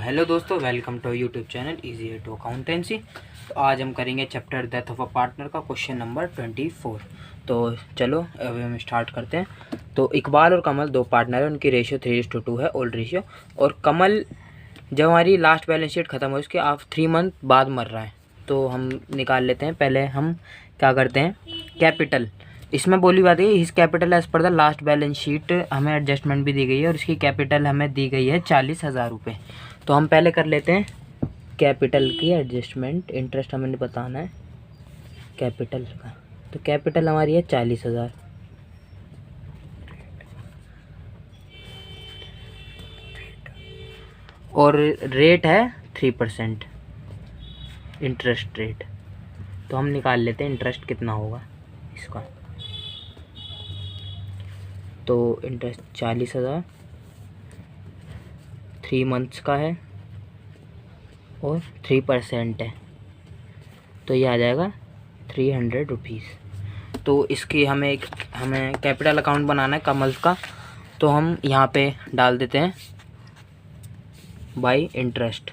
Hello दोस्तों, welcome to YouTube channel easy to accountancy. तो आज हम करेंगे chapter death of a partner का क्वेश्चन नंबर 24। तो चलो अभी हम स्टार्ट करते हैं। तो इकबाल और कमल दो पार्टनर है, उनकी रेशियो 3:2 है, ओल्ड रेशियो। और कमल जब हमारी लास्ट बैलेंस शीट ख़त्म हो उसके आप 3 मंथ बाद मर रहा है। तो हम निकाल लेते हैं। पहले हम क्या करते हैं, कैपिटल। इसमें बोली बात है his capital as per the last balance sheet, हमें एडजस्टमेंट भी दी गई है और इसकी कैपिटल हमें दी गई है 40,000 रुपये। तो हम पहले कर लेते हैं कैपिटल की एडजस्टमेंट। इंटरेस्ट हमें बताना है कैपिटल का। तो कैपिटल हमारी है 40,000 और रेट है 3% इंटरेस्ट रेट। तो हम निकाल लेते हैं इंटरेस्ट कितना होगा इसका। तो इंटरेस्ट 40,000 3 मंथ्स का है और 3% है, तो ये आ जाएगा 300 रुपीज़। तो इसकी हमें कैपिटल अकाउंट बनाना है कमल का। तो हम यहाँ पे डाल देते हैं बाई इंटरेस्ट।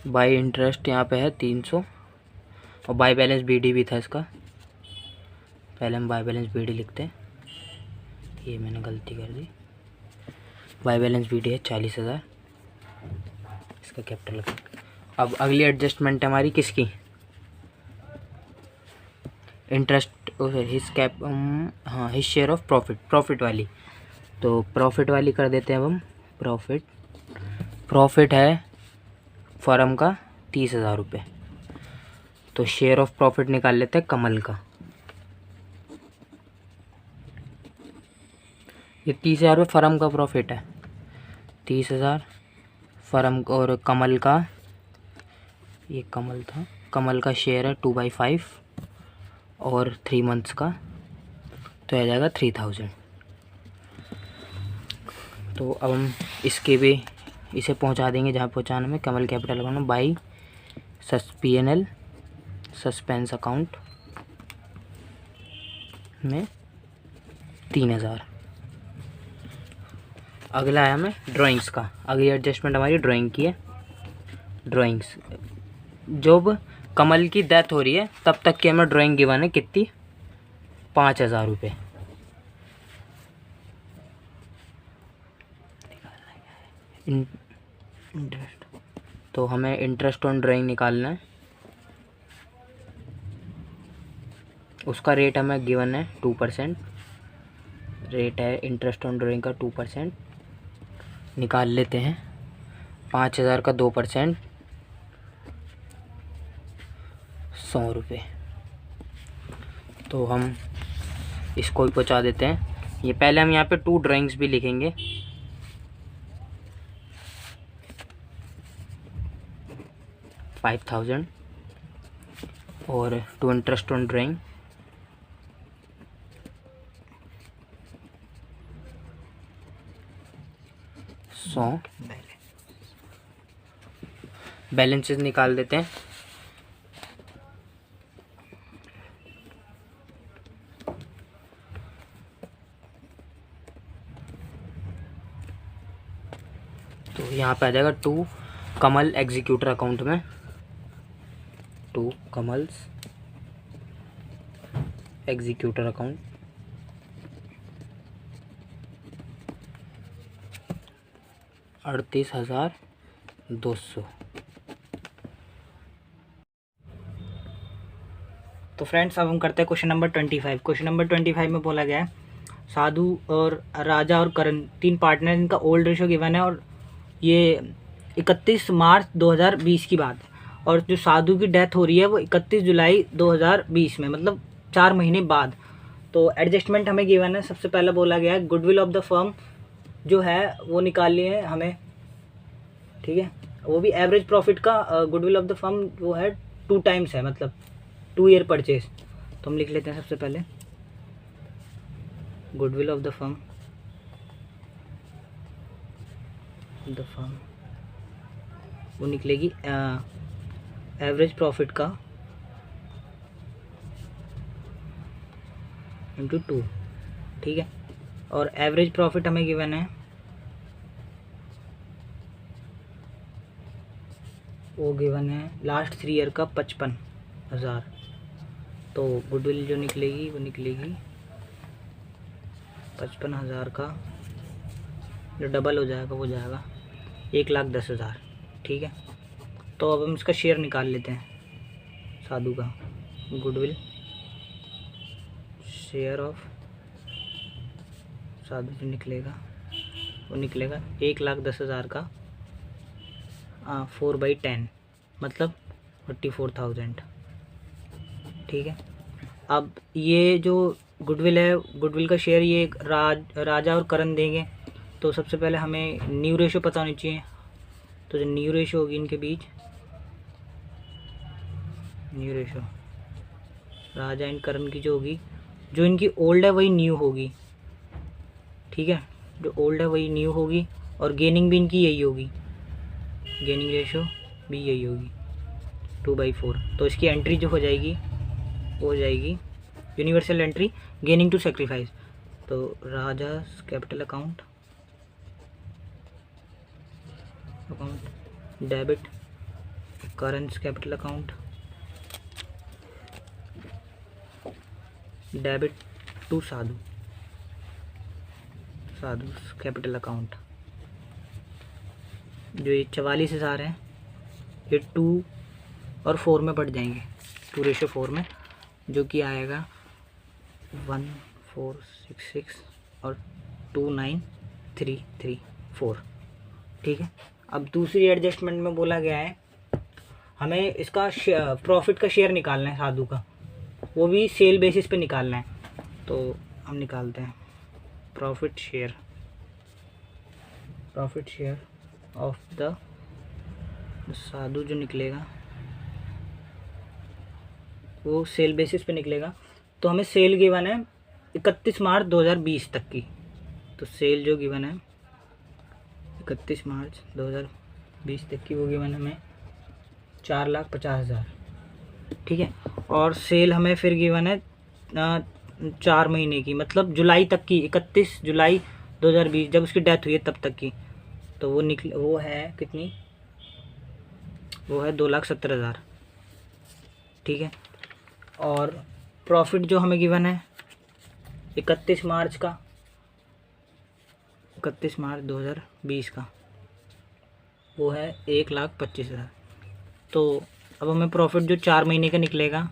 बाई इंटरेस्ट यहाँ पे है 300 और बाई बैलेंस बीडी भी था इसका। पहले हम बाई बैलेंस बीडी लिखते हैं, ये मैंने गलती कर दी। बाई बैलेंस बीडी है 40,000 इसका कैपिटल। अब अगली एडजस्टमेंट है हमारी किसकी, इंटरेस्ट हिज कैप हाँ हिज शेयर ऑफ प्रॉफिट वाली। तो प्रॉफिट वाली कर देते हैं अब हम। प्रॉफिट है फर्म का 30,000 रुपये। तो शेयर ऑफ प्रॉफिट निकाल लेते हैं कमल का। ये 30,000 रुपये फर्म का प्रॉफिट है, 30,000 फर्म और कमल का, ये कमल था, कमल का शेयर है 2/5 और 3 मंथ्स का, तो आ जाएगा 3,000। तो अब हम इसके भी इसे पहुंचा देंगे जहां पहुंचाने में। Kamal capital account by PNL suspense account में 3,000। अगला है हमें ड्राइंग्स का। अगली एडजस्टमेंट हमारी ड्राइंग की है। ड्राइंग्स जब कमल की डेथ हो रही है तब तक की हमें ड्राइंग गिवन है कितनी, 5,000 रुपये। इंटरेस्ट, तो हमें इंटरेस्ट ऑन ड्राइंग निकालना है। उसका रेट हमें गिवन है 2%। रेट है इंटरेस्ट ऑन ड्राइंग का 2%। निकाल लेते हैं 5,000 का 2%, 100 रुपये। तो हम इसको भी पहुँचा देते हैं। ये पहले हम यहाँ पे 2 ड्राइंग्स भी लिखेंगे। $5,000 और 2 इंटरेस्ट ऑन ड्राइंग, 100। बैलेंसेस निकाल देते हैं। तो यहाँ पे आ जाएगा 2 कमल एग्जीक्यूटर अकाउंट में, 2 कमल्स एग्जीक्यूटर अकाउंट, 38,200। तो फ्रेंड्स अब हम करते हैं क्वेश्चन नंबर 25। क्वेश्चन नंबर 25 में बोला गया है साधु और राजा और करण 3 पार्टनर, इनका ओल्ड रेशियो गिवन है और ये 31 मार्च 2020 की बात है। और जो साधु की डेथ हो रही है वो 31 जुलाई 2020 में, मतलब 4 महीने बाद। तो एडजस्टमेंट हमें गिवन है। सबसे पहला बोला गया है गुडविल ऑफ द फर्म जो है वो निकालनी है हमें, ठीक है। वो भी एवरेज प्रॉफिट का गुडविल ऑफ द फर्म वो है 2 टाइम्स है, मतलब 2 ईयर परचेज। तो हम लिख लेते हैं सबसे पहले गुडविल ऑफ द फर्म वो निकलेगी एवरेज प्रॉफिट का इंटू 2, ठीक है। और एवरेज प्रॉफिट हमें गिवन है, वो गिवन है लास्ट 3 ईयर का 55,000। तो गुडविल जो निकलेगी वो निकलेगी 55,000 का जो डबल हो जाएगा वो जाएगा 1,10,000, ठीक है। तो अब हम इसका शेयर निकाल लेते हैं साधु का। गुडविल शेयर ऑफ साधु जो निकलेगा वो निकलेगा 1,10,000 का 4/10 मतलब 44,000, ठीक है। अब ये जो गुडविल है, गुडविल का शेयर ये राजा और करण देंगे। तो सबसे पहले हमें न्यू रेशो पता होनी चाहिए। तो जो न्यू रेशो होगी इनके बीच, न्यू रेशो राजा एंड करण की जो होगी, जो इनकी ओल्ड है वही न्यू होगी, ठीक है। जो ओल्ड है वही न्यू होगी और गेनिंग भी इनकी यही होगी, गेनिंग रेशो भी यही होगी 2/4। तो इसकी एंट्री जो हो जाएगी वो हो जाएगी universal entry gaining to sacrifice. तो Raja capital account debit current capital account debit to Sadhu capital account. जो ये 44,000 हैं ये 2 और 4 में बढ़ जाएंगे, 2/4 में, जो कि आएगा 1466 और 29,334, ठीक है। अब दूसरी एडजस्टमेंट में बोला गया है हमें इसका प्रॉफिट का शेयर निकालना है साधु का, वो भी सेल बेसिस पे निकालना है। तो हम निकालते हैं प्रॉफिट शेयर ऑफ द साधु जो निकलेगा वो सेल बेसिस पे निकलेगा। तो हमें सेल गिवन है 31 मार्च 2020 तक की। तो सेल जो गिवन है 31 मार्च 2020 तक की वो गिवन हमें 4,50,000, ठीक है। और सेल हमें फिर गिवन है 4 महीने की, मतलब जुलाई तक की, 31 जुलाई 2020 जब उसकी डेथ हुई है तब तक की। तो वो है कितनी, वो है 2,70,000, ठीक है। और प्रॉफिट जो हमें गिवन है 31 मार्च 2020 का, वो है 1,25,000। तो अब हमें प्रॉफिट जो 4 महीने का निकलेगा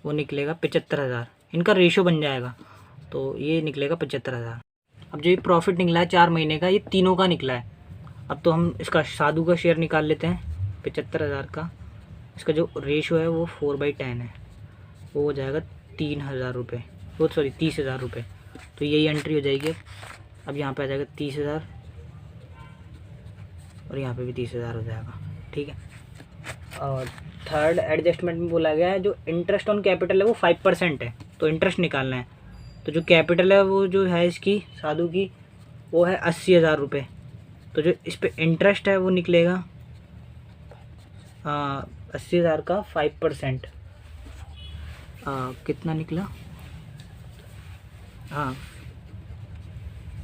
वो निकलेगा 75,000, इनका रेशो बन जाएगा। तो ये निकलेगा 75,000। अब जो ये प्रॉफिट निकला है 4 महीने का, ये तीनों का निकला है। अब तो हम इसका साधु का शेयर निकाल लेते हैं 75,000 का। इसका जो रेशो है वो 4/10 है, वो हो जाएगा 3,000 रुपये, वो सॉरी 30,000 रुपये। तो यही एंट्री हो जाएगी। अब यहाँ पे आ जाएगा 30,000 और यहाँ पे भी 30,000 हो जाएगा, ठीक है। और थर्ड एडजस्टमेंट में बोला गया है जो इंटरेस्ट ऑन कैपिटल है वो 5% है, तो इंटरेस्ट निकालना है। तो जो कैपिटल है वो जो है इसकी साधु की वो है 80,000 रुपये। तो जो इस पर इंटरेस्ट है वो निकलेगा 80,000 का 5%, कितना निकला, हाँ।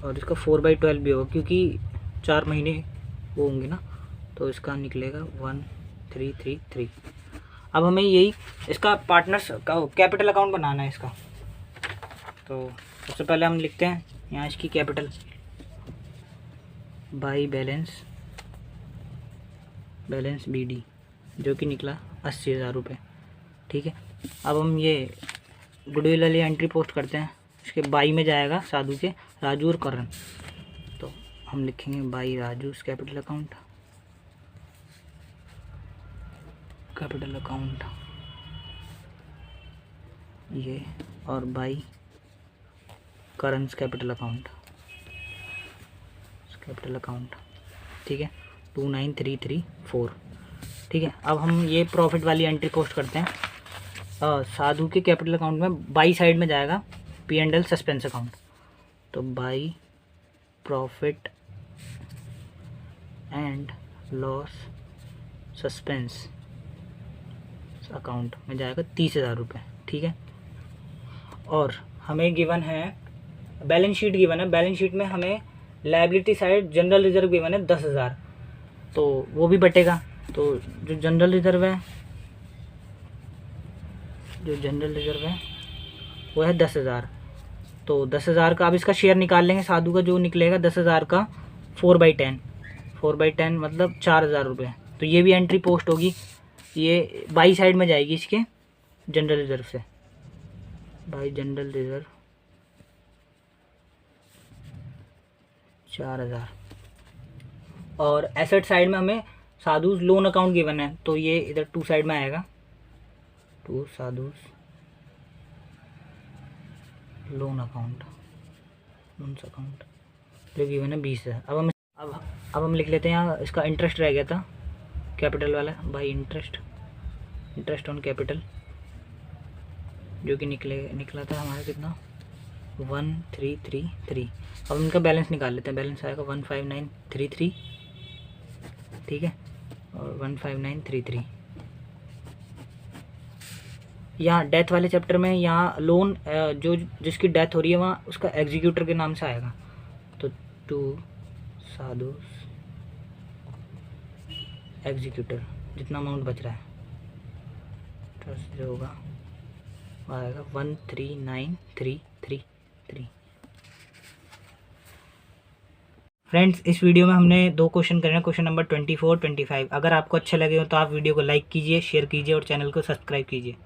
और इसका 4/12 भी होगा क्योंकि 4 महीने वो होंगे ना। तो इसका निकलेगा 1,333। अब हमें यही इसका पार्टनर्स का कैपिटल अकाउंट बनाना है इसका। तो सबसे पहले हम लिखते हैं यहाँ इसकी कैपिटल बाई बैलेंस BD जो कि निकला 80,000 रुपये, ठीक है। अब हम ये गुडविल वाली एंट्री पोस्ट करते हैं। इसके बाई में जाएगा साधु के राजू और करण। तो हम लिखेंगे बाई राजू कैपिटल अकाउंट ये, और बाई करण कैपिटल अकाउंट, ठीक है 29,334, ठीक है। अब हम ये प्रॉफिट वाली एंट्री पोस्ट करते हैं। साधु के कैपिटल अकाउंट में बाई साइड में जाएगा P&L सस्पेंस अकाउंट। तो by profit and loss suspense account में जाएगा 30,000 रुपये, ठीक है। और हमें गिवन है बैलेंस शीट गिवन है, बैलेंस शीट में हमें liability side general reserve given है 10,000, तो वो भी बटेगा। तो जो जनरल रिजर्व है वो है 10,000, तो 10,000 का अब इसका शेयर निकाल लेंगे। साधु का जो निकलेगा 10,000 का 4/10 मतलब 4,000 रुपये। तो ये भी एंट्री पोस्ट होगी, ये बाई साइड में जाएगी इसके जनरल रिजर्व से, बाई जनरल रिजर्व 4,000। और एसेट साइड में हमें साधु लोन अकाउंट गिवन है, तो ये इधर टू साइड में आएगा, टू साधु लोन अकाउंट जो गिवन है 20,000। अब हम लिख लेते हैं यहाँ, इसका इंटरेस्ट रह गया था कैपिटल वाला, बाई इंटरेस्ट ऑन कैपिटल, जो कि निकला था हमारा कितना 1333। अब इनका बैलेंस निकाल लेते हैं, बैलेंस आएगा 15933, ठीक है, और 15933। यहाँ डेथ वाले चैप्टर में यहाँ लोन जो जिसकी डेथ हो रही है वहाँ उसका एग्जीक्यूटर के नाम से आएगा, तो टू साधु एग्जीक्यूटर, जितना अमाउंट बच रहा है ट्रस्ट जो होगा वो आएगा 139,333। फ्रेंड्स, इस वीडियो में हमने 2 क्वेश्चन करे हैं, क्वेश्चन नंबर 24, 25। अगर आपको अच्छे लगे हो तो आप वीडियो को लाइक कीजिए, शेयर कीजिए और चैनल को सब्सक्राइब कीजिए।